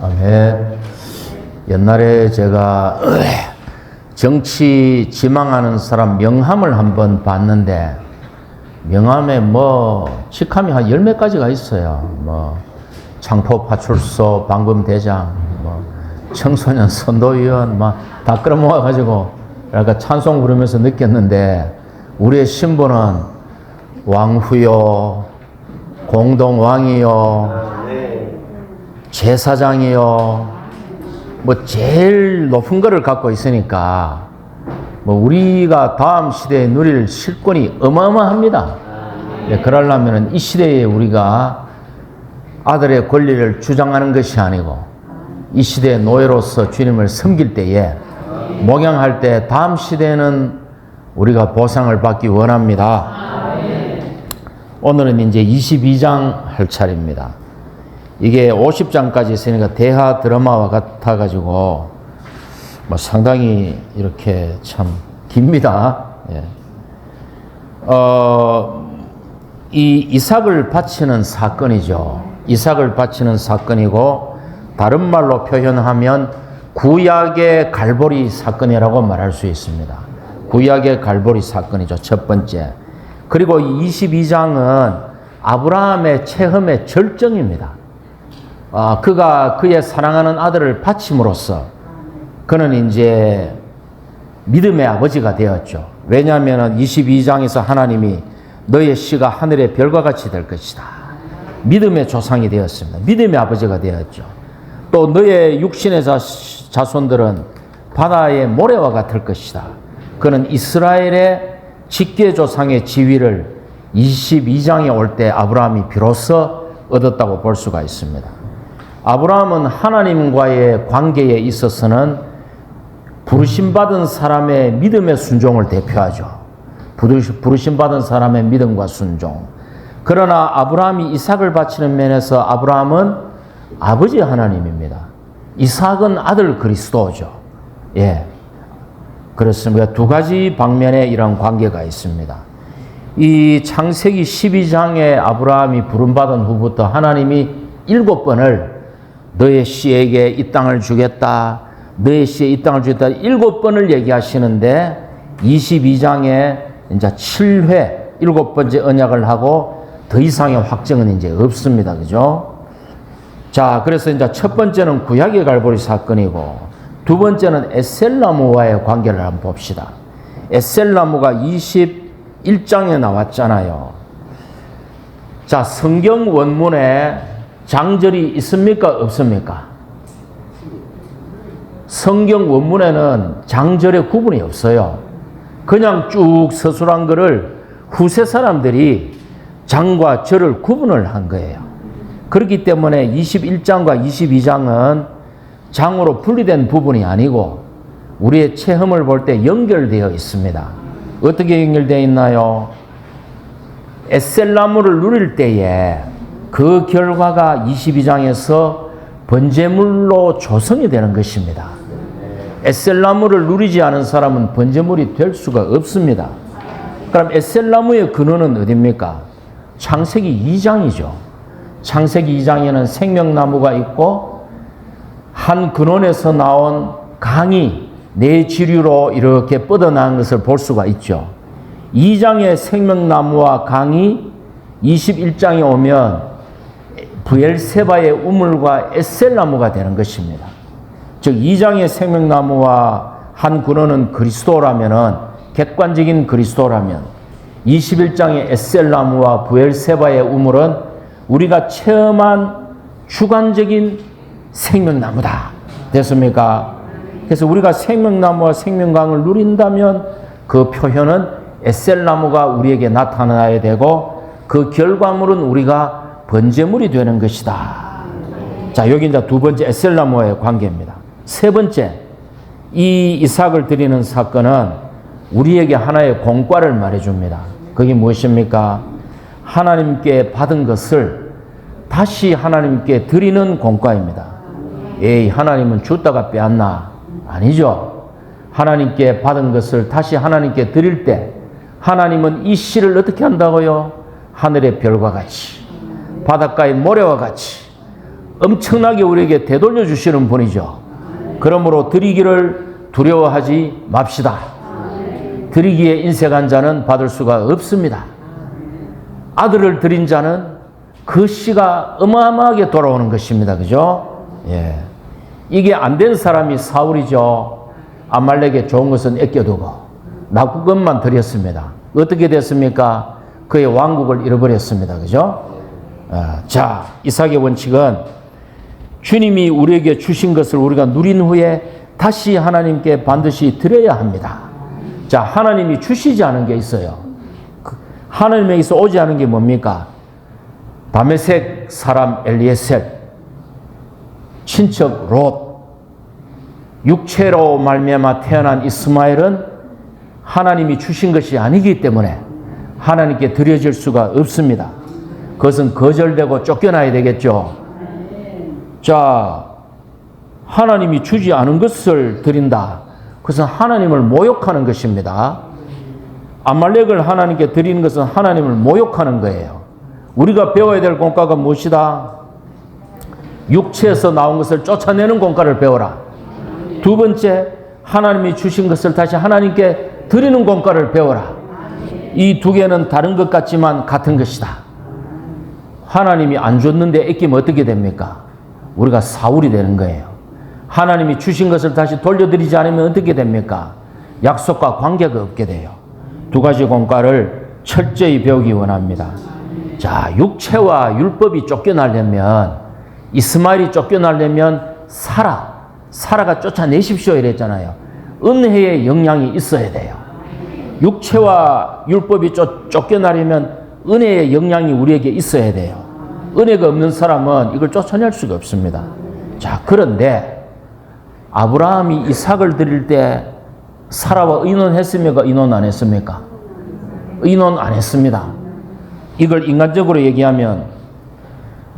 아멘. 옛날에 제가 정치 지망하는 사람 명함을 한번 봤는데, 명함에 직함이 한 10몇 가지가 있어요. 창포 파출소 방범대장, 청소년 선도위원, 다 끌어모아가지고, 약간 찬송 부르면서 느꼈는데, 우리의 신분은 왕후요, 공동왕이요, 제사장이요, 제일 높은 거를 갖고 있으니까, 우리가 다음 시대에 누릴 실권이 어마어마합니다. 그러려면 이 시대에 우리가 아들의 권리를 주장하는 것이 아니고, 이 시대의 노예로서 주님을 섬길 때에, 목양할 때 다음 시대에는 우리가 보상을 받기 원합니다. 오늘은 이제 22장 할 차례입니다. 이게 50장까지 있으니까 대하 드라마와 같아가지고 상당히 이렇게 참 깁니다. 이 이삭을 바치는 사건이죠. 이삭을 바치는 사건이고, 다른 말로 표현하면 구약의 갈보리 사건이라고 말할 수 있습니다. 구약의 갈보리 사건이죠. 첫 번째. 그리고 22장은 아브라함의 체험의 절정입니다. 그가 그의 사랑하는 아들을 바침으로써 그는 이제 믿음의 아버지가 되었죠. 왜냐하면 22장에서 하나님이 너의 씨가 하늘의 별과 같이 될 것이다. 믿음의 조상이 되었습니다. 믿음의 아버지가 되었죠. 또 너의 육신의 자손들은 바다의 모래와 같을 것이다. 그는 이스라엘의 직계조상의 지위를 22장에 올 때 아브라함이 비로소 얻었다고 볼 수가 있습니다. 아브라함은 하나님과의 관계에 있어서는 부르심받은 사람의 믿음의 순종을 대표하죠. 부르심받은 사람의 믿음과 순종. 그러나 아브라함이 이삭을 바치는 면에서 아브라함은 아버지 하나님입니다. 이삭은 아들 그리스도죠. 그렇습니다. 두 가지 방면에 이런 관계가 있습니다. 이 창세기 12장에 아브라함이 부름받은 후부터 하나님이 7번을 너의 씨에게 이 땅을 주겠다, 너의 씨에 이 땅을 주겠다 7번을 얘기하시는데, 22장에 이제 7회 7번째 언약을 하고 더 이상의 확정은 이제 없습니다. 그죠? 자, 그래서 이제 첫 번째는 구약의 갈보리 사건이고, 두 번째는 에셀나무와의 관계를 한번 봅시다. 에셀나무가 21장에 나왔잖아요. 자, 성경 원문에 장절이 있습니까? 없습니까? 성경 원문에는 장절의 구분이 없어요. 그냥 쭉 서술한 거를 후세 사람들이 장과 절을 구분을 한 거예요. 그렇기 때문에 21장과 22장은 장으로 분리된 부분이 아니고 우리의 체험을 볼 때 연결되어 있습니다. 어떻게 연결되어 있나요? 에셀나무를 누릴 때에 그 결과가 22장에서 번제물로 조성이 되는 것입니다. 에셀나무를 누리지 않은 사람은 번제물이 될 수가 없습니다. 그럼 에셀나무의 근원은 어디입니까? 창세기 2장이죠. 창세기 2장에는 생명나무가 있고 한 근원에서 나온 강이 네 지류로 이렇게 뻗어나간 것을 볼 수가 있죠. 2장의 생명나무와 강이 21장에 오면 브엘세바의 우물과 에셀나무가 되는 것입니다. 즉 2장의 생명나무와 한 근원은 그리스도라면은, 객관적인 그리스도라면 21장의 에셀나무와 브엘세바의 우물은 우리가 체험한 주관적인 생명나무다. 됐습니까? 그래서 우리가 생명나무와 생명강을 누린다면 그 표현은 에셀나무가 우리에게 나타나야 되고 그 결과물은 우리가 번제물이 되는 것이다. 자, 여기 이제 두 번째 에셀나무와의 관계입니다. 세 번째, 이 이삭을 드리는 사건은 우리에게 하나의 공과를 말해줍니다. 그게 무엇입니까? 하나님께 받은 것을 다시 하나님께 드리는 공과입니다. 에이, 하나님은 줬다가 빼앗나? 아니죠. 하나님께 받은 것을 다시 하나님께 드릴 때 하나님은 이 씨를 어떻게 한다고요? 하늘의 별과 같이, 바닷가의 모래와 같이, 엄청나게 우리에게 되돌려 주시는 분이죠. 그러므로 드리기를 두려워하지 맙시다. 드리기에 인색한 자는 받을 수가 없습니다. 아들을 드린 자는 그 씨가 어마어마하게 돌아오는 것입니다. 그죠? 예. 이게 안 된 사람이 사울이죠. 아말렉에 좋은 것은 아껴두고 나쁜 것만 드렸습니다. 어떻게 됐습니까? 그의 왕국을 잃어버렸습니다. 그죠? 자, 이삭의 원칙은 주님이 우리에게 주신 것을 우리가 누린 후에 다시 하나님께 반드시 드려야 합니다. 자, 하나님이 주시지 않은 게 있어요. 하나님에게서 오지 않은 게 뭡니까? 다메섹 사람 엘리에셀, 친척 롯, 육체로 말미암아 태어난 이스마엘은 하나님이 주신 것이 아니기 때문에 하나님께 드려질 수가 없습니다. 그것은 거절되고 쫓겨나야 되겠죠. 자, 하나님이 주지 않은 것을 드린다. 그것은 하나님을 모욕하는 것입니다. 아말렉을 하나님께 드리는 것은 하나님을 모욕하는 거예요. 우리가 배워야 될 공과가 무엇이다? 육체에서 나온 것을 쫓아내는 공과를 배워라. 두 번째, 하나님이 주신 것을 다시 하나님께 드리는 공과를 배워라. 이 두 개는 다른 것 같지만 같은 것이다. 하나님이 안 줬는데 아끼면 어떻게 됩니까? 우리가 사울이 되는 거예요. 하나님이 주신 것을 다시 돌려드리지 않으면 어떻게 됩니까? 약속과 관계가 없게 돼요. 두 가지 공과를 철저히 배우기 원합니다. 자, 육체와 율법이 쫓겨나려면, 이스마엘이 쫓겨나려면 사라가 쫓아내십시오 이랬잖아요. 은혜의 영향이 있어야 돼요. 육체와 율법이 쫓겨나려면 은혜의 영향이 우리에게 있어야 돼요. 은혜가 없는 사람은 이걸 쫓아낼 수가 없습니다. 자, 그런데 아브라함이 이삭을 드릴 때 사라와 의논했습니까? 의논 안 했습니까? 의논 안 했습니다. 이걸 인간적으로 얘기하면,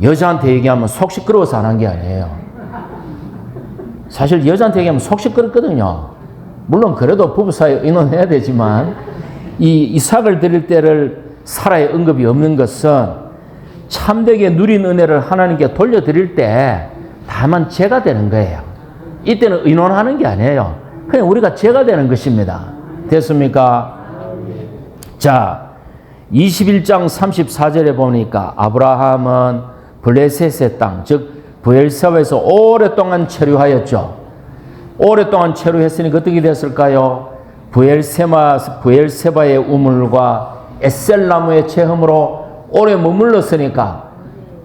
여자한테 얘기하면 속 시끄러워서 안 한 게 아니에요. 사실 여자한테 얘기하면 속 시끄럽거든요. 물론 그래도 부부 사이에 의논해야 되지만, 이 이삭을 드릴 때를 사라의 언급이 없는 것은 참되게 누린 은혜를 하나님께 돌려드릴 때 다만 죄가 되는 거예요. 이때는 의논하는 게 아니에요. 그냥 우리가 죄가 되는 것입니다. 됐습니까? 자, 21장 34절에 보니까 아브라함은 블레셋의 땅, 즉 브엘세바에서 오랫동안 체류하였죠. 오랫동안 체류했으니까 어떻게 됐을까요? 브엘세바의 우물과 에셀나무의 체험으로 오래 머물렀으니까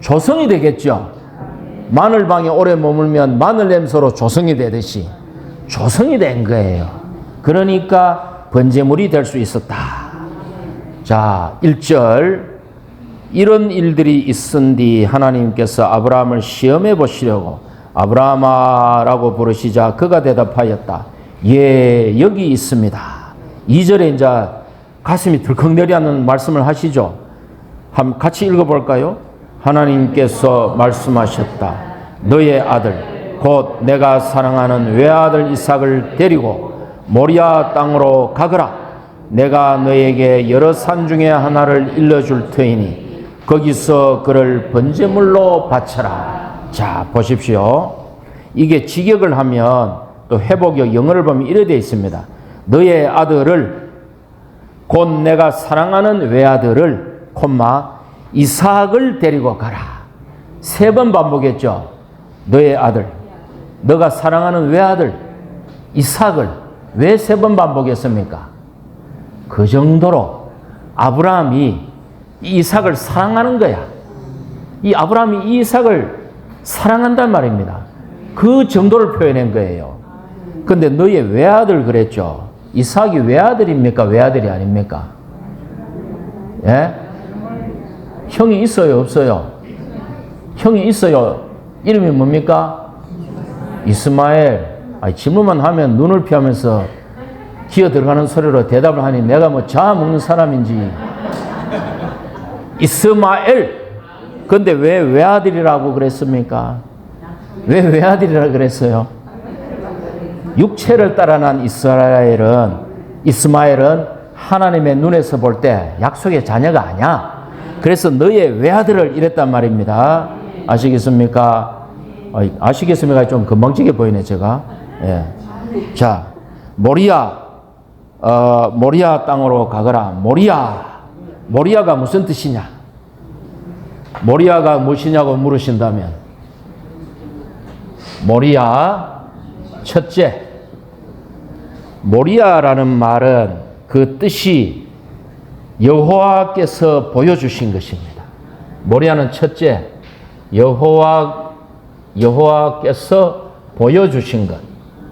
조성이 되겠죠. 마늘방에 오래 머물면 마늘 냄새로 조성이 되듯이 조성이 된 거예요. 그러니까 번제물이 될 수 있었다. 자, 1절, 이런 일들이 있은 뒤 하나님께서 아브라함을 시험해 보시려고 아브라함아라고 부르시자 그가 대답하였다. 예, 여기 있습니다. 2절에 이제 가슴이 덜컥 내려앉는 말씀을 하시죠. 한번 같이 읽어볼까요? 하나님께서 말씀하셨다. 너의 아들 곧 내가 사랑하는 외아들 이삭을 데리고 모리아 땅으로 가거라. 내가 너에게 여러 산 중에 하나를 일러줄 터이니 거기서 그를 번제물로 바쳐라. 자, 보십시오. 이게 직역을 하면 또 회복역 영어를 보면 이래 되어 있습니다. 너의 아들을, 곧 내가 사랑하는 외아들을, 이삭을 데리고 가라. 3번 반복했죠. 너의 아들, 너가 사랑하는 외아들 이삭을 왜 3번 반복했습니까? 그 정도로 아브라함이 이삭을 사랑하는 거야. 이 아브라함이 이삭을 사랑한단 말입니다. 그 정도를 표현한 거예요. 근데 너의 외아들 그랬죠. 이삭이 외아들입니까? 외아들이 아닙니까? 예? 형이 있어요? 없어요? 형이 있어요. 이름이 뭡니까? 이스마엘. 아니, 질문만 하면 눈을 피하면서 기어 들어가는 소리로 대답을 하니 내가 뭐 잡아먹는 사람인지. 이스마엘. 근데 왜 외아들이라고 그랬습니까? 왜 외아들이라고 그랬어요? 육체를 따라 난 이스마엘은 하나님의 눈에서 볼 때 약속의 자녀가 아니야. 그래서 너의 외아들을 이랬단 말입니다. 아시겠습니까? 아시겠습니까? 좀 건방지게 보이네, 제가. 예. 자, 모리아 땅으로 가거라. 모리아가 무슨 뜻이냐? 모리아가 무엇이냐고 물으신다면, 모리아, 첫째. 모리아라는 말은 그 뜻이 여호와께서 보여주신 것입니다. 모리아는 첫째, 여호와께서 보여주신 것,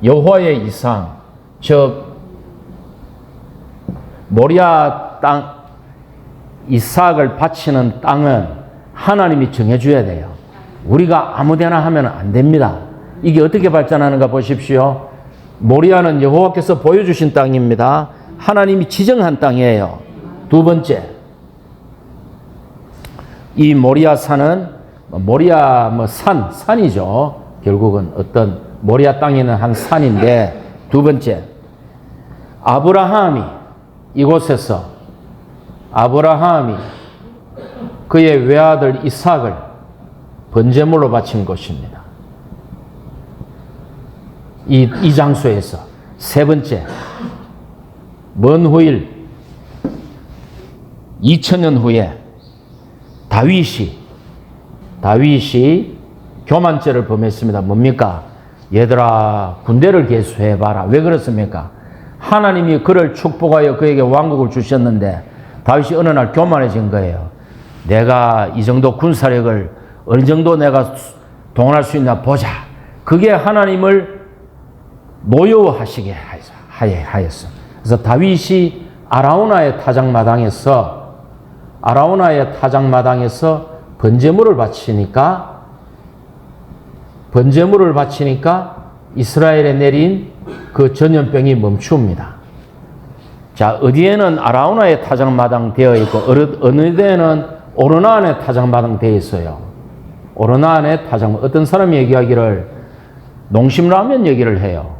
여호와의 이상, 즉 모리아 땅, 이삭을 바치는 땅은 하나님이 정해줘야 돼요. 우리가 아무데나 하면 안 됩니다. 이게 어떻게 발전하는가 보십시오. 모리아는 여호와께서 보여주신 땅입니다. 하나님이 지정한 땅이에요. 두 번째, 이 모리아 산은 산이죠. 결국은 어떤 모리아 땅에 있는 한 산인데, 두 번째, 이곳에서 아브라함이 그의 외아들 이삭을 번제물로 바친 것입니다. 이 장소에서. 세 번째, 먼 후일 2000년 후에 다윗이 교만죄를 범했습니다. 뭡니까? 얘들아, 군대를 개수해봐라. 왜 그렇습니까? 하나님이 그를 축복하여 그에게 왕국을 주셨는데 다윗이 어느 날 교만해진 거예요. 내가 이 정도 군사력을 어느 정도 내가 동원할 수 있나 보자. 그게 하나님을 노여워하시게 하였어. 그래서 다윗이 아라우나의 타작마당에서 번제물을 바치니까 이스라엘에 내린 그 전염병이 멈춥니다. 자, 어디에는 아라우나의 타작마당 되어 있고 어느 데에는 오르나 안에 타작마당 되어 있어요. 오르나 안에 타작마당. 어떤 사람이 얘기하기를 농심라면 얘기를 해요.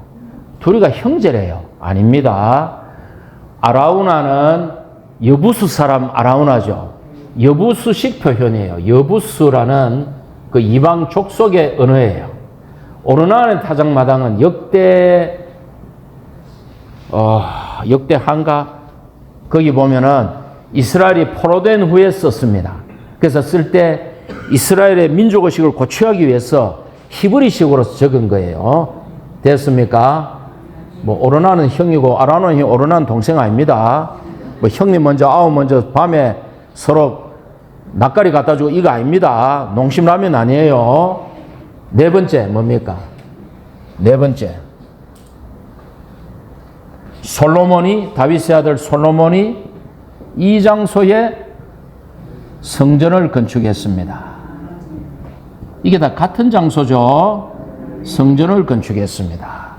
둘이가 형제래요. 아닙니다. 아라우나는 여부수 사람 아라우나죠. 여부수식 표현이에요. 여부수라는 그 이방 족속의 언어예요. 오르나의 타작마당은 역대 한가, 거기 보면은 이스라엘이 포로된 후에 썼습니다. 그래서 쓸 때 이스라엘의 민족의식을 고취하기 위해서 히브리식으로 적은 거예요. 됐습니까? 오르나는 형이고 오르나는 동생 아닙니다. 형님 먼저 아우 먼저 밤에 서로 낯가리 갖다 주고 이거 아닙니다. 농심라면 아니에요. 네 번째 뭡니까? 네 번째, 다윗의 아들 솔로몬이 이 장소에 성전을 건축했습니다. 이게 다 같은 장소죠. 성전을 건축했습니다.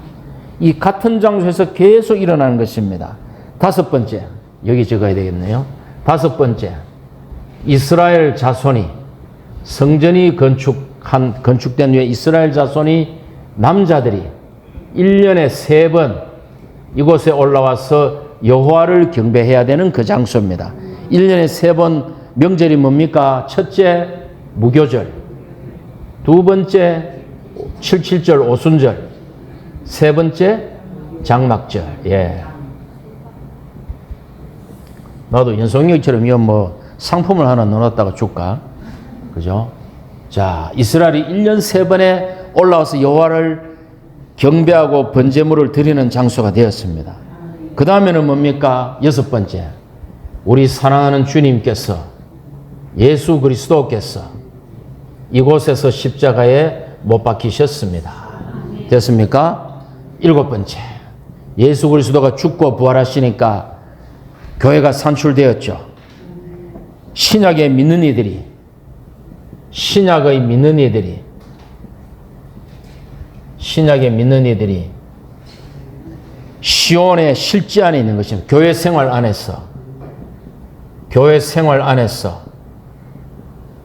이 같은 장소에서 계속 일어나는 것입니다. 다섯 번째, 여기 적어야 되겠네요. 다섯 번째, 이스라엘 자손이 성전이 건축된 후에 이스라엘 자손이 남자들이 1년에 3번 이곳에 올라와서 여호와를 경배해야 되는 그 장소입니다. 1년에 3번 명절이 뭡니까? 첫째, 무교절. 두 번째, 77절 오순절. 세 번째, 장막절. 예. 나도 연속력처럼 이거 상품을 하나 넣어놨다가 줄까? 그죠? 자, 이스라엘이 1년 3번에 올라와서 여호와를 경배하고 번제물을 드리는 장소가 되었습니다. 그 다음에는 뭡니까? 여섯 번째, 우리 사랑하는 주님께서, 예수 그리스도께서 이곳에서 십자가에 못 박히셨습니다. 됐습니까? 일곱 번째, 예수 그리스도가 죽고 부활하시니까 교회가 산출되었죠. 신약의 믿는 이들이 신약의 믿는 이들이 시온의 실제 안에 있는 것입니다. 교회 생활 안에서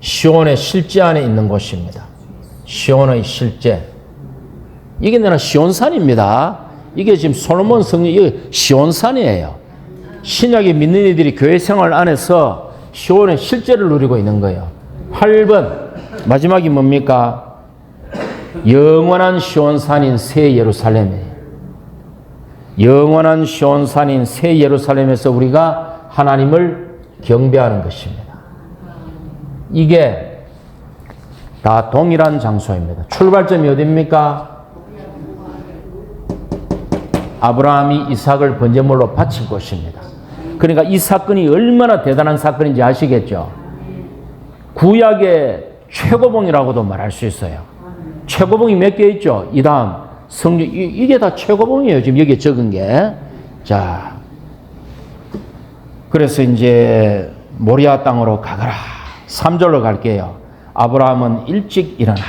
시온의 실제 안에 있는 곳입니다. 시온의 실제. 이게 내가 시온산입니다. 이게 지금 솔로몬 성령, 이게 시온산이에요. 신약의 믿는 이들이 교회 생활 안에서 시온의 실제를 누리고 있는 거예요. 8번, 마지막이 뭡니까? 영원한 시온산인 새 예루살렘이에요. 영원한 시온산인 새 예루살렘에서 우리가 하나님을 경배하는 것입니다. 이게 다 동일한 장소입니다. 출발점이 어디입니까? 아브라함이 이삭을 번제물로 바친 곳입니다. 그러니까 이 사건이 얼마나 대단한 사건인지 아시겠죠? 구약의 최고봉이라고도 말할 수 있어요. 최고봉이 몇 개 있죠? 이 다음 성경, 이게 다 최고봉이에요. 지금 여기에 적은 게. 자, 그래서 이제 모리아 땅으로 가거라. 3절로 갈게요. 아브라함은 일찍 일어나.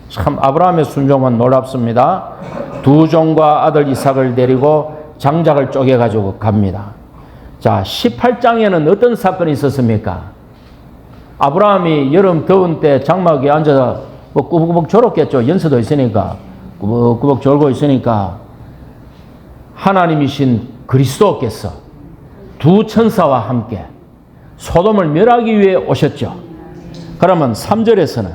참 아브라함의 순종은 놀랍습니다. 두 종과 아들 이삭을 데리고 장작을 쪼개가지고 갑니다. 자, 18장에는 어떤 사건이 있었습니까? 아브라함이 여름 더운 때 장막에 앉아서 뭐 꾸벅꾸벅 졸었겠죠. 연세도 있으니까. 꾸벅꾸벅 졸고 있으니까 하나님이신 그리스도께서 두 천사와 함께 소돔을 멸하기 위해 오셨죠. 그러면 3절에서는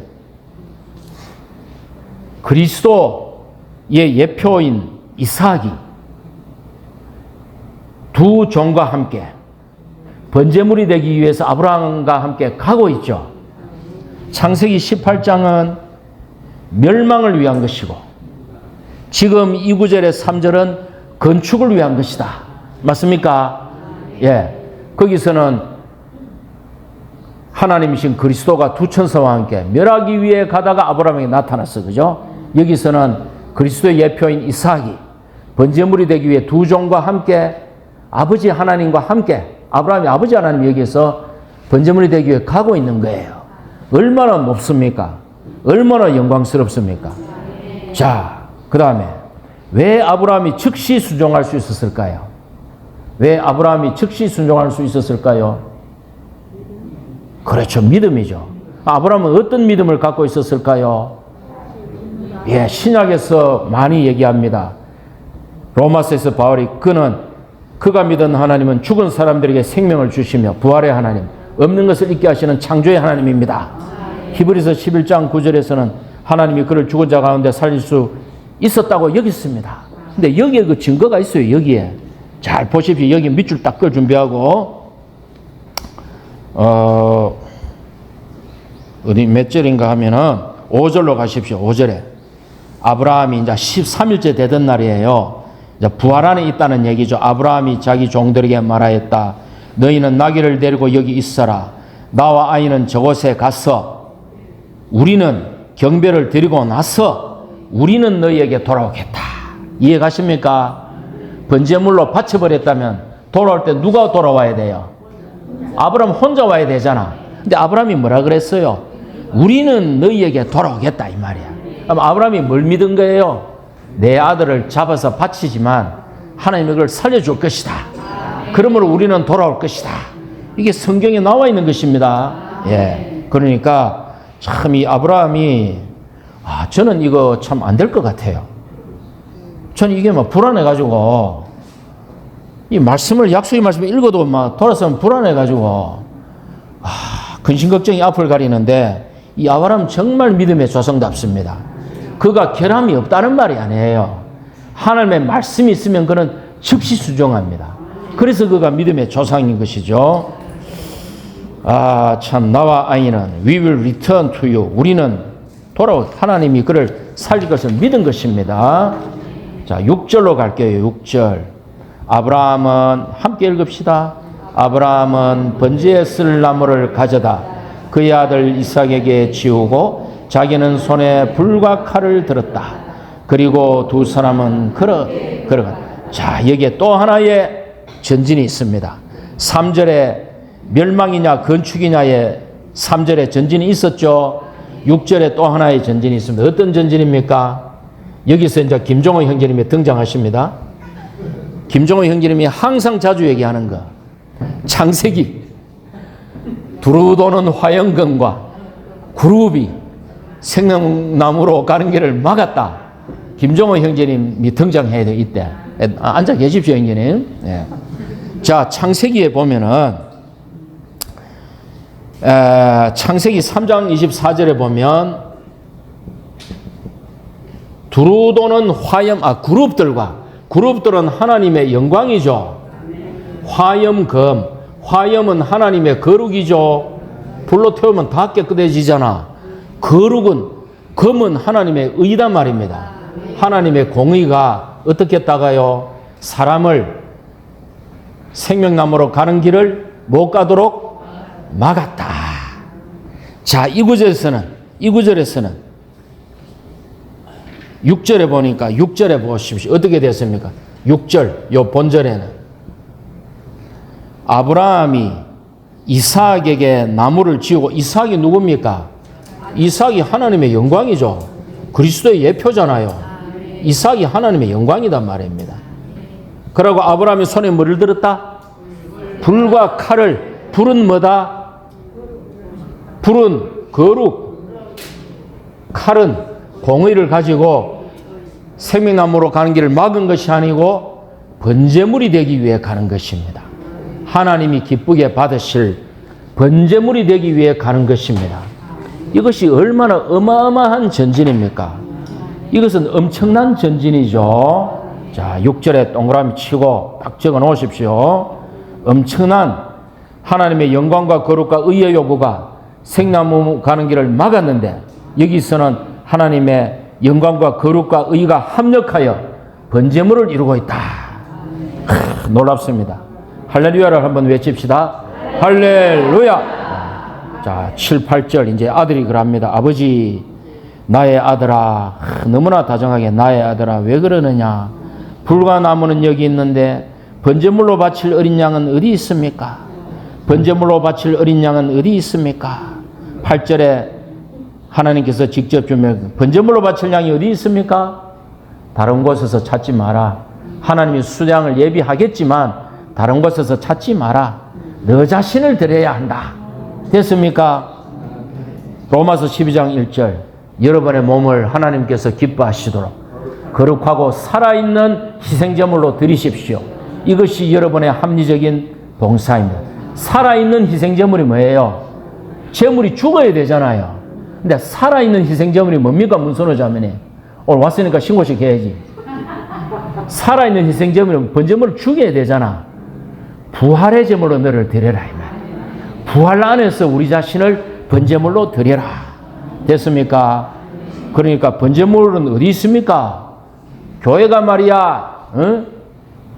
그리스도의 예표인 이삭이 두 종과 함께 번제물이 되기 위해서 아브라함과 함께 가고 있죠. 창세기 18장은 멸망을 위한 것이고 지금 2구절의 3절은 건축을 위한 것이다. 맞습니까? 예. 거기서는 하나님이신 그리스도가 두 천사와 함께 멸하기 위해 가다가 아브라함에게 나타났어. 그죠? 여기서는 그리스도의 예표인 이삭이 번제물이 되기 위해 두 종과 함께 아버지 하나님과 함께 아브라함이 아버지 하나님 여기에서 번제물이 되기 위해 가고 있는 거예요. 얼마나 높습니까? 얼마나 영광스럽습니까? 자, 그 다음에 왜 아브라함이 즉시 순종할 수 있었을까요? 왜 아브라함이 즉시 순종할 수 있었을까요? 그렇죠. 믿음이죠. 아브라함은 어떤 믿음을 갖고 있었을까요? 예, 신약에서 많이 얘기합니다. 로마서에서 바울이 그가 믿은 하나님은 죽은 사람들에게 생명을 주시며 부활의 하나님, 없는 것을 있게 하시는 창조의 하나님입니다. 히브리서 11장 9절에서는 하나님이 그를 죽은 자 가운데 살릴 수 있었다고 여겼습니다. 근데 여기에 그 증거가 있어요. 여기에. 잘 보십시오. 여기 밑줄 딱 끌 준비하고 어디 몇 절인가 하면은 5절로 가십시오. 5절에 아브라함이 이제 13일째 되던 날이에요. 이제 부활 안에 있다는 얘기죠. 아브라함이 자기 종들에게 말하였다. 너희는 나귀를 데리고 여기 있어라. 나와 아이는 저곳에 가서 우리는 경배를 드리고 나서 우리는 너희에게 돌아오겠다. 이해 가십니까? 번제물로 바쳐버렸다면 돌아올 때 누가 돌아와야 돼요? 아브라함 혼자 와야 되잖아. 근데 아브라함이 뭐라 그랬어요? 우리는 너희에게 돌아오겠다 이 말이야. 그럼 아브라함이 뭘 믿은 거예요? 내 아들을 잡아서 바치지만 하나님이 그걸 살려줄 것이다. 그러므로 우리는 돌아올 것이다. 이게 성경에 나와 있는 것입니다. 예. 그러니까 참 이 아브라함이 저는 이거 참 안 될 것 같아요. 저는 이게 막 불안해가지고 이 말씀을 약속의 말씀을 읽어도 막 돌아서면 불안해가지고 근심 걱정이 앞을 가리는데 이 아브라함 정말 믿음의 조상답습니다. 그가 결함이 없다는 말이 아니에요. 하나님의 말씀이 있으면 그는 즉시 순종합니다. 그래서 그가 믿음의 조상인 것이죠. 참 나와 아이는 we will return to you. 우리는 돌아올 하나님이 그를 살릴 것을 믿은 것입니다. 자, 6절로 갈게요. 6절. 아브라함은 함께 읽읍시다. 아브라함은 번제에 쓸 나무를 가져다 그의 아들 이삭에게 지우고 자기는 손에 불과 칼을 들었다. 그리고 두 사람은 걸어가. 자, 여기에 또 하나의 전진이 있습니다. 3절에 멸망이냐 건축이냐의 3절에 전진이 있었죠. 6절에 또 하나의 전진이 있습니다. 어떤 전진입니까? 여기서 이제 김종호 형제님이 등장하십니다. 김종호 형제님이 항상 자주 얘기하는 거. 창세기 두루 도는 화영경과 그룹이 생명나무로 가는 길을 막았다. 김종호 형제님이 등장해야 돼. 이때 앉아 계십시오 형제님. 네. 자, 창세기에 보면은 창세기 3장 24절에 보면 두루 도는 화염, 그룹들은 하나님의 영광이죠. 화염금, 화염은 하나님의 거룩이죠. 불로 태우면 다 깨끗해지잖아. 금은 하나님의 의단 말입니다. 하나님의 공의가 어떻게 했다가요? 사람을 생명나무로 가는 길을 못 가도록 막았다. 자, 이 구절에서는 6절에 보니까 6절에 보십시오. 어떻게 됐습니까? 6절, 요 본절에는 아브라함이 이삭에게 나무를 지우고, 이삭이 누굽니까? 이삭이 하나님의 영광이죠. 그리스도의 예표잖아요. 이삭이 하나님의 영광이란 말입니다. 그러고 아브라함이 손에 뭐를 들었다? 불과 칼을, 불은 뭐다? 불은 거룩, 칼은 공의를 가지고 생명나무로 가는 길을 막은 것이 아니고 번제물이 되기 위해 가는 것입니다. 하나님이 기쁘게 받으실 번제물이 되기 위해 가는 것입니다. 이것이 얼마나 어마어마한 전진입니까? 이것은 엄청난 전진이죠. 자, 6절에 동그라미 치고 딱 적어 놓으십시오. 엄청난 하나님의 영광과 거룩과 의의 요구가 생나무 가는 길을 막았는데, 여기서는 하나님의 영광과 거룩과 의가 합력하여 번제물을 이루고 있다. 놀랍습니다. 할렐루야를 한번 외칩시다. 할렐루야. 자, 7, 8절 이제 아들이 그럽니다. 아버지, 나의 아들아, 너무나 다정하게 나의 아들아, 왜 그러느냐? 불과 나무는 여기 있는데 번제물로 바칠 어린 양은 어디 있습니까? 번제물로 바칠 어린 양은 어디 있습니까? 8절에 하나님께서 직접 주면 번제물로 바칠 양이 어디 있습니까? 다른 곳에서 찾지 마라. 하나님이 수량을 예비하겠지만 다른 곳에서 찾지 마라. 너 자신을 드려야 한다. 됐습니까? 로마서 12장 1절, 여러분의 몸을 하나님께서 기뻐하시도록 거룩하고 살아있는 희생제물로 드리십시오. 이것이 여러분의 합리적인 봉사입니다. 살아있는 희생제물이 뭐예요? 제물이 죽어야 되잖아요. 근데 살아있는 희생제물이 뭡니까? 문선호 자매님, 오늘 왔으니까 신고식 해야지. 살아있는 희생제물은 번제물을 죽여야 되잖아. 부활의 제물로 너를 드려라 이 말이에요. 부활 안에서 우리 자신을 번제물로 드려라. 됐습니까? 그러니까 번제물은 어디 있습니까? 교회가 말이야,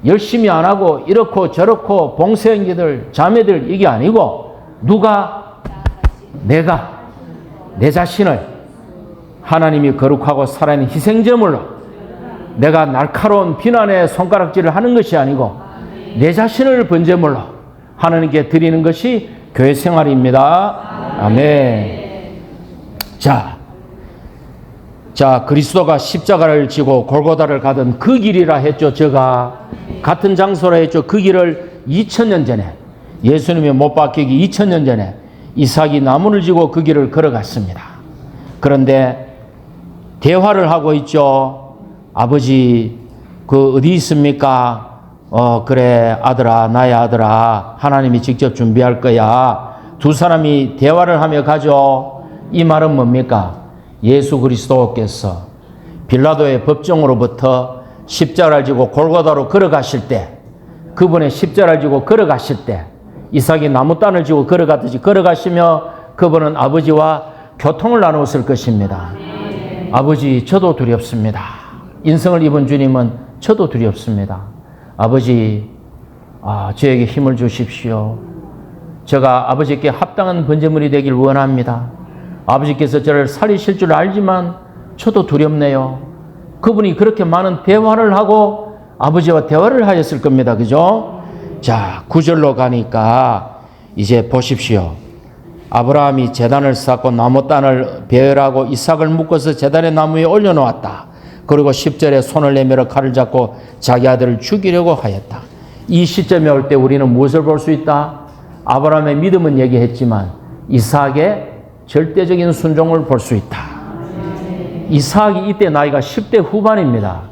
열심히 안 하고 이렇고 저렇고 봉사행위들, 자매들 이게 아니고, 누가? 내가 내 자신을 하나님이 거룩하고 살아있는 희생제물로, 내가 날카로운 비난의 손가락질을 하는 것이 아니고 내 자신을 번제물로 하나님께 드리는 것이 교회 생활입니다. 아멘. 자, 그리스도가 십자가를 지고 골고다를 가던 그 길이라 했죠. 제가 같은 장소라 했죠. 그 길을 2000년 전에, 예수님이 못 박히기 2000년 전에 이삭이 나무를 지고 그 길을 걸어갔습니다. 그런데 대화를 하고 있죠. 아버지, 그 어디 있습니까? 그래 아들아, 나의 아들아, 하나님이 직접 준비할 거야. 두 사람이 대화를 하며 가죠. 이 말은 뭡니까? 예수 그리스도께서 빌라도의 법정으로부터 십자가를 지고 골고다로 걸어가실 때, 그분의 십자가를 지고 걸어가실 때 이삭이 나무단을 지고 걸어가듯이 걸어가시며 그분은 아버지와 교통을 나누었을 것입니다. 아버지, 저도 두렵습니다. 인성을 입은 주님은 저도 두렵습니다. 아버지, 저에게 힘을 주십시오. 제가 아버지께 합당한 번제물이 되길 원합니다. 아버지께서 저를 살리실 줄 알지만 저도 두렵네요. 그분이 그렇게 많은 대화를 하고 아버지와 대화를 하였을 겁니다. 그죠? 자, 9절로 가니까 이제 보십시오. 아브라함이 제단을 쌓고 나무단을 배열하고 이삭을 묶어서 제단의 나무 위에 올려놓았다. 그리고 10절에 손을 내밀어 칼을 잡고 자기 아들을 죽이려고 하였다. 이 시점에 올 때 우리는 무엇을 볼 수 있다? 아브라함의 믿음은 얘기했지만 이삭의 절대적인 순종을 볼 수 있다. 이삭이 이때 나이가 10대 후반입니다.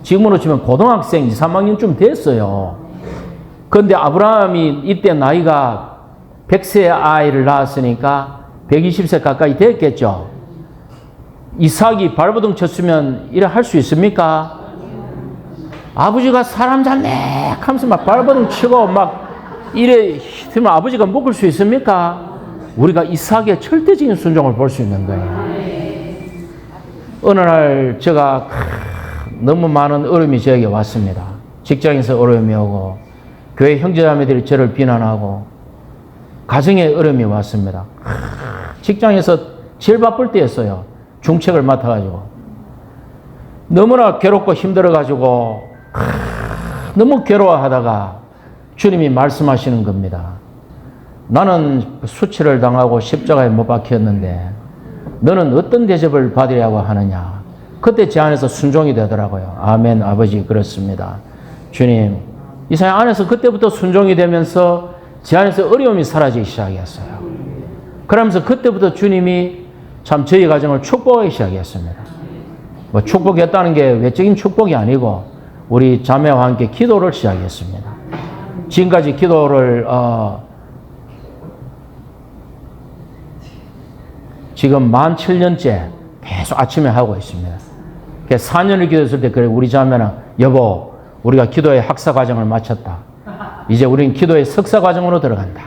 지금으로 치면 고등학생 2, 3학년쯤 됐어요. 그런데 아브라함이 이때 나이가 100세 아이를 낳았으니까 120세 가까이 됐겠죠. 이삭이 발버둥 쳤으면 이래 할 수 있습니까? 아버지가 사람 잡네 하면서 막 발버둥 치고 막 이래 히트면 아버지가 묶을 수 있습니까? 우리가 이삭의 절대적인 순종을 볼 수 있는 거예요. 어느 날 제가 너무 많은 어려움이 저에게 왔습니다. 직장에서 어려움이 오고 교회 형제자매들이 저를 비난하고 가정에 어려움이 왔습니다. 직장에서 제일 바쁠 때였어요. 중책을 맡아가지고 너무나 괴롭고 힘들어가지고 너무 괴로워하다가 주님이 말씀하시는 겁니다. 나는 수치를 당하고 십자가에 못 박혔는데 너는 어떤 대접을 받으려고 하느냐. 그때 제 안에서 순종이 되더라고요. 아멘. 아버지 그렇습니다. 주님 이 사람 안에서 그때부터 순종이 되면서 제 안에서 어려움이 사라지기 시작했어요. 그러면서 그때부터 주님이 참 저희 가정을 축복하기 시작했습니다. 뭐 축복했다는 게 외적인 축복이 아니고 우리 자매와 함께 기도를 시작했습니다. 지금까지 기도를 지금 만 7년째 계속 아침에 하고 있습니다. 4년을 기도했을 때 그래 우리 자매는 여보 우리가 기도의 학사 과정을 마쳤다. 이제 우리는 기도의 석사 과정으로 들어간다.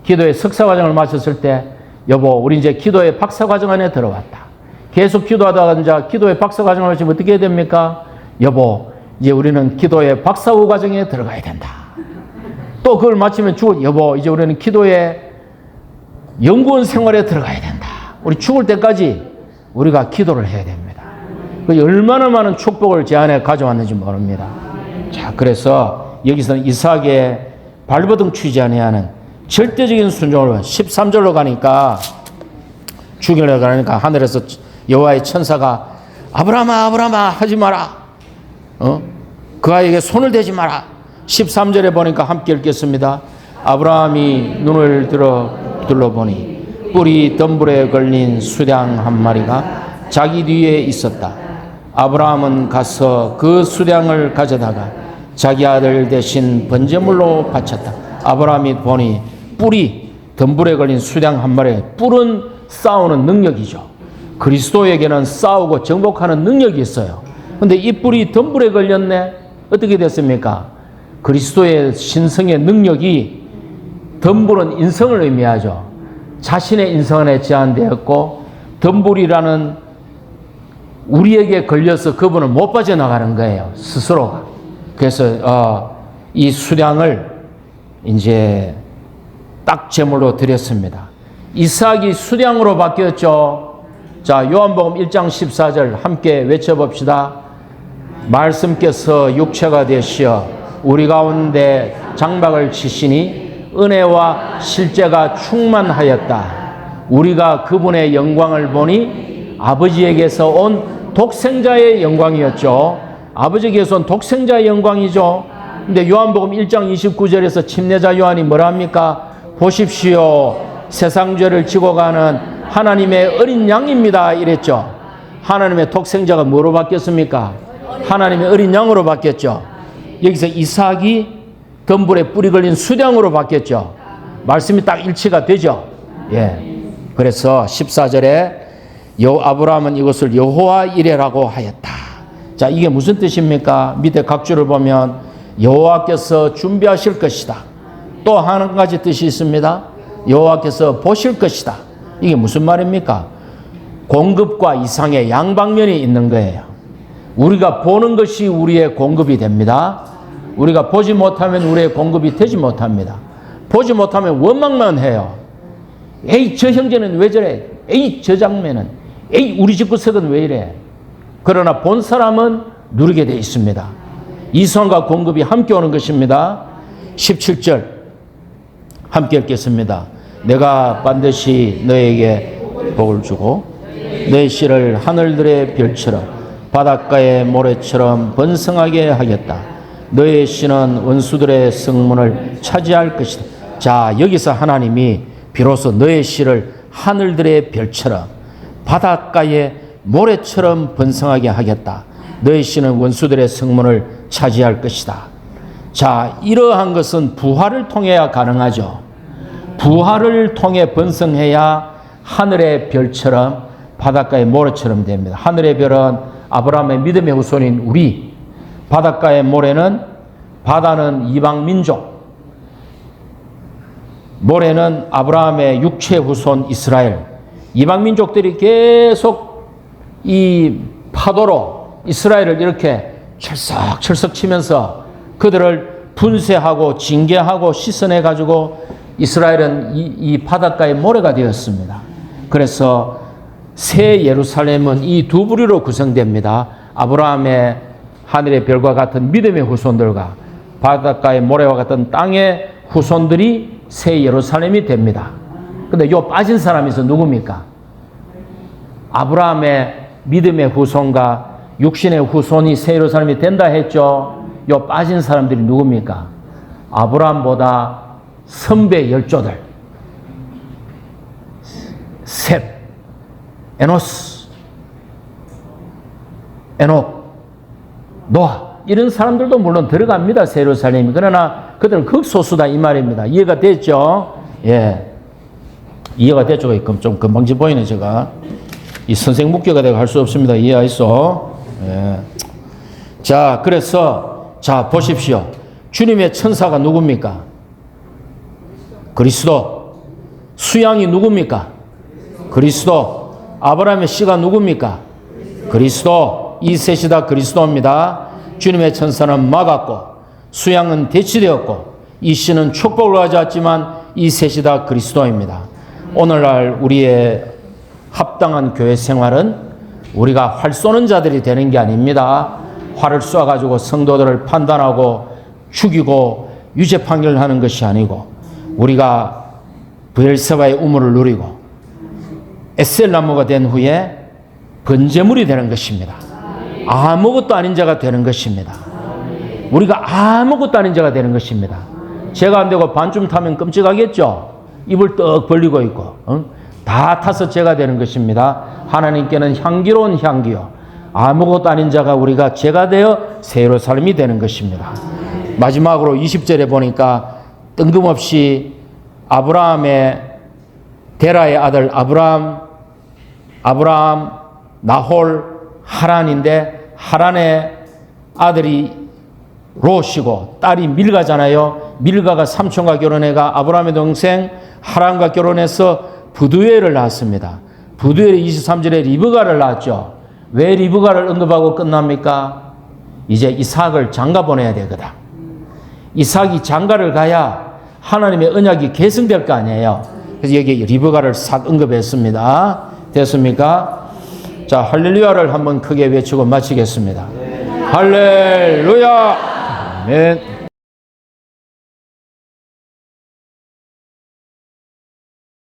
기도의 석사 과정을 마쳤을 때 여보 우리 이제 기도의 박사 과정 안에 들어왔다. 계속 기도하다가 이제 기도의 박사 과정을 마치면 어떻게 해야 됩니까? 여보 이제 우리는 기도의 박사후 과정에 들어가야 된다. 또 그걸 마치면 여보 이제 우리는 기도의 연구원 생활에 들어가야 된다. 우리 죽을 때까지 우리가 기도를 해야 됩니다. 얼마나 많은 축복을 제 안에 가져왔는지 모릅니다. 자, 그래서 여기서는 이삭의 발버둥 치지 아니하는 절대적인 순종을 13절로 가니까 죽이려고 가니까 하늘에서 여호와의 천사가 아브라함아 아브라함아 하지 마라. 그 아이에게 손을 대지 마라. 13절에 보니까 함께 읽겠습니다. 아브라함이 눈을 둘러보니 뿔이 덤불에 걸린 수량 한 마리가 자기 뒤에 있었다. 아브라함은 가서 그 수량을 가져다가 자기 아들 대신 번제물로 바쳤다. 아브라함이 보니 뿔이 덤불에 걸린 수량 한 마리. 뿔은 싸우는 능력이죠. 그리스도에게는 싸우고 정복하는 능력이 있어요. 근데 이 뿔이 덤불에 걸렸네. 어떻게 됐습니까? 그리스도의 신성의 능력이 덤불은 인성을 의미하죠. 자신의 인성 안에 제한되었고 덤불이라는 우리에게 걸려서 그분은 못 빠져나가는 거예요. 스스로가. 그래서 이 수량을 이제 딱 제물로 드렸습니다. 이삭이 수량으로 바뀌었죠. 자, 요한복음 1장 14절 함께 외쳐봅시다. 말씀께서 육체가 되시어 우리 가운데 장막을 치시니 은혜와 실제가 충만하였다. 우리가 그분의 영광을 보니 아버지에게서 온 독생자의 영광이었죠. 아버지에게서 온 독생자의 영광이죠. 근데 요한복음 1장 29절에서 침례자 요한이 뭐라 합니까? 보십시오. 세상 죄를 지고 가는 하나님의 어린 양입니다. 이랬죠. 하나님의 독생자가 뭐로 바뀌었습니까? 하나님의 어린 양으로 바뀌었죠. 여기서 이삭이 덤불에 뿔이 걸린 수량으로 바뀌었죠. 말씀이 딱 일치가 되죠. 예. 그래서 14절에 아브라함은 이것을 여호와 이레라고 하였다. 자, 이게 무슨 뜻입니까? 밑에 각주를 보면 여호와께서 준비하실 것이다. 또 한 가지 뜻이 있습니다. 여호와께서 보실 것이다. 이게 무슨 말입니까? 공급과 이상의 양방면이 있는 거예요. 우리가 보는 것이 우리의 공급이 됩니다. 우리가 보지 못하면 우리의 공급이 되지 못합니다. 보지 못하면 원망만 해요. 에이, 저 형제는 왜 저래? 에이, 저 장면은. 에이, 우리 집구석은 왜 이래? 그러나 본 사람은 누리게 되어 있습니다. 이성과 공급이 함께 오는 것입니다. 17절 함께 읽겠습니다. 내가 반드시 너에게 복을 주고 너의 씨를 하늘들의 별처럼 바닷가의 모래처럼 번성하게 하겠다. 너의 씨는 원수들의 성문을 차지할 것이다. 자, 여기서 하나님이 비로소 너의 씨를 하늘들의 별처럼 바닷가의 모래처럼 번성하게 하겠다. 너의 씨는 원수들의 성문을 차지할 것이다. 자, 이러한 것은 부활을 통해야 가능하죠. 부활을 통해 번성해야 하늘의 별처럼 바닷가의 모래처럼 됩니다. 하늘의 별은 아브라함의 믿음의 후손인 우리, 바닷가의 모래는, 바다는 이방 민족, 모래는 아브라함의 육체 후손 이스라엘. 이방 민족들이 계속 이 파도로 이스라엘을 이렇게 철썩철썩 치면서 그들을 분쇄하고 징계하고 씻어내 가지고 이스라엘은 이 바닷가의 모래가 되었습니다. 그래서 새 예루살렘은 이 두 부류로 구성됩니다. 아브라함의 하늘의 별과 같은 믿음의 후손들과 바닷가의 모래와 같은 땅의 후손들이 새 예루살렘이 됩니다. 근데 요 빠진 사람이 누굽니까? 아브라함의 믿음의 후손과 육신의 후손이 새 예루살렘이 된다 했죠. 요 빠진 사람들이 누굽니까? 아브라함보다 선배 열조들. 셋, 에노스, 에녹, 노아, 이런 사람들도 물론 들어갑니다. 새 예루살렘이. 그러나 그들은 극소수다 이 말입니다. 이해가 됐죠? 예. 이해가 됐죠? 좀 금방지 보이네, 제가. 이 선생 묵교가 되고 할 수 없습니다. 이해하이소? 예. 자, 그래서, 자, 보십시오. 주님의 천사가 누굽니까? 그리스도. 수양이 누굽니까? 그리스도. 아브라함의 씨가 누굽니까? 그리스도. 이 셋이 다 그리스도입니다. 주님의 천사는 막았고, 수양은 대치되었고, 이 씨는 축복을 가져왔지만 이 셋이 다 그리스도입니다. 오늘날 우리의 합당한 교회 생활은 우리가 활 쏘는 자들이 되는 게 아닙니다. 활을 쏘아가지고 성도들을 판단하고 죽이고 유죄 판결하는 것이 아니고, 우리가 브엘세바의 우물을 누리고 에셀나무가 된 후에 번제물이 되는 것입니다. 아무것도 아닌 자가 되는 것입니다. 우리가 아무것도 아닌 자가 되는 것입니다. 죄가 안 되고 반쯤 타면 끔찍하겠죠? 입을 떡 벌리고 있고, 다 타서 죄가 되는 것입니다. 하나님께는 향기로운 향기요, 아무것도 아닌 자가 우리가 죄가 되어 새 예루살렘이 되는 것입니다. 마지막으로 20절에 보니까 뜬금없이 아브라함의 데라의 아들 아브라함, 나홀, 하란인데, 하란의 아들이 롯이고 딸이 밀가잖아요. 밀가가 삼촌과 결혼해가 아브라함의 동생 하란과 결혼해서 부두엘을 낳았습니다. 부두엘이 23절에 리브가를 낳았죠. 왜 리브가를 언급하고 끝납니까? 이제 이삭을 장가 보내야 되거든. 이삭이 장가를 가야 하나님의 언약이 계승될 거 아니에요. 그래서 여기 리브가를 싹 언급했습니다. 됐습니까? 자, 할렐루야를 한번 크게 외치고 마치겠습니다. 할렐루야! 아멘.